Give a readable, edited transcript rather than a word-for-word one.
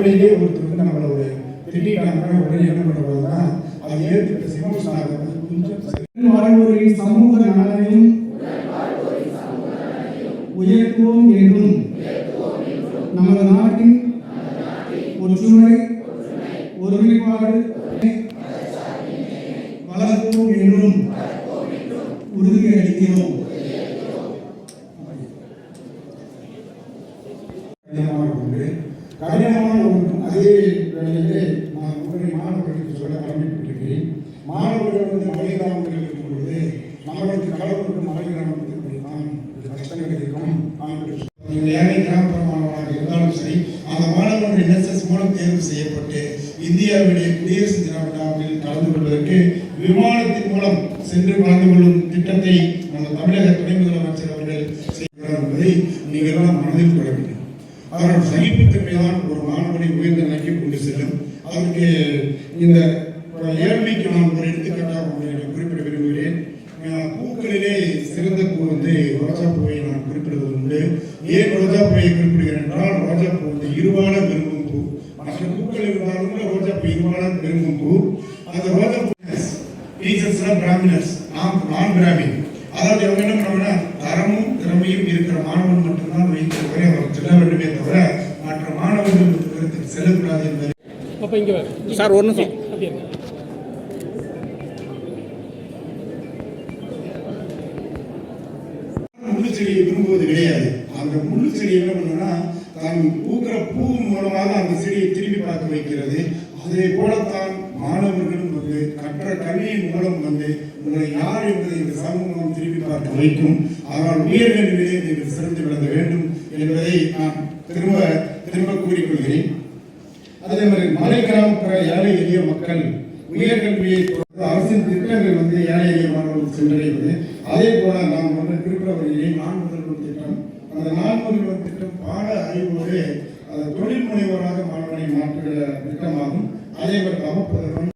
ஃபேமிலியிலே ஒருத்தர் வந்து நம்மளை ஒரு திட்டாங்கன்னா உடனே என்ன பண்ணுறதுன்னா அதை ஏற்றுக்கிட்ட சிமோஷனாக கொஞ்சம் வாழ்வோரின் சமூக நலனையும் உயர்த்துவோம் என்றும் நமது நாட்டின் ஒற்றுமை ஒருமைப்பாடு வளர்ப்போம் என்றும் உறுதியளிக்கிறோம். கடினமான ஒன்று அதே வேளையிலே நான் மாணவர்களுக்கு சொல்ல கடமைப்பட்டிருக்கிறேன். மாணவர்கள் வந்து மழை கிராமங்கள் இருக்கும் பொழுது நம்மளுக்கு கடவுளுக்கு மழை கிராமத்துக்கு தான் கஷ்டங்கள் இருக்கும். ஏழை கிராமப்புற மாணவராக இருந்தாலும் சரி, அந்த மாணவர்கள் என்எஸ்எஸ் மூலம் தேர்வு செய்யப்பட்டு இந்தியாவுடைய குடியரசு தின விழாவில் கலந்து கொள்வதற்கு விமானத்தின் மூலம் சென்று கலந்து கொள்ளும் திட்டத்தை நம்ம தமிழக துணை முதலமைச்சர் அவர்கள் செய்கிறார் என்பதை நீங்கள் எல்லாம் மனதில் கொள்ள வேண்டும். அவர்கள் சகிப்புத்தன்மைதான் ஒரு மாணவனை உயர்ந்த நிலைக்கு கொண்டு செல்லும். அதற்கு இந்த ஏழ்மைக்கு நான் ஒரு எடுத்துக்காட்டாக குறிப்பிட விரும்புகிறேன். பூக்களிலே சிறந்த பூ வந்து ரோஜா பூவை நான் குறிப்பிடுவது உண்டு. ஏன் ரோஜா பூவை குறிப்பிடுகிறேன் என்றால், ரோஜா பூ வந்து இருவாழ விரும்பும் பூ. மற்ற பூக்கள் இருந்தாலும் கூட ரோஜா பூ இருவாழ விரும்பும் பூ. அந்த ரோஜா பூ டீச்சர்ஸ்லாம் பிராமினர்ஸ், நான் பிராமின். அதாவது அவங்க என்ன பண்ணுவாங்கன்னா தரமும் திறமையும் இருக்கிற மாணவன் மட்டும்தான் வைத்து அவர் செல்ல வேண்டுமே தவிர மற்ற மாணவர்கள் செல்லக்கூடாது என்பது. சார் ஒரு நிமிஷம். முள்ளு செடியை விரும்புவது கிடையாது. அந்த முள்ளு செடி என்ன பண்ணுன்னா தான் பூக்கிற பூ மூலமாக அந்த செடியை திரும்பி பார்க்க வைக்கிறது. அதே போலத்தான் மாணவர்களும் வந்து கற்ற கல்வியின் மூலம் வந்து உங்களை யார் என்பதை இந்த சமூகம் திரும்பி பார்க்க வைக்கும். ஆனால் உயர்கல்வியிலே நீங்கள் சிறந்து விளங்க வேண்டும் என்பதை நான் திரும்ப கூறிக்கொள்கிறேன். அதே மாதிரி மலை கிராமப்புற ஏழை எளிய மக்கள் உயர்கல்வியை அரசின் திட்டங்கள் வந்து ஏழை எளிய மாணவர்கள் சென்றடைவது. அதே போல நாம் வந்து குறிப்பிட வருகிறேன் நான் முதல்வர் திட்டம். அந்த நான் முதல்வர் திட்டம் பாட அறிவோடு தொழில் முனைவராக மாணவனை மாற்றுகிற திட்டமாகும். அதே போல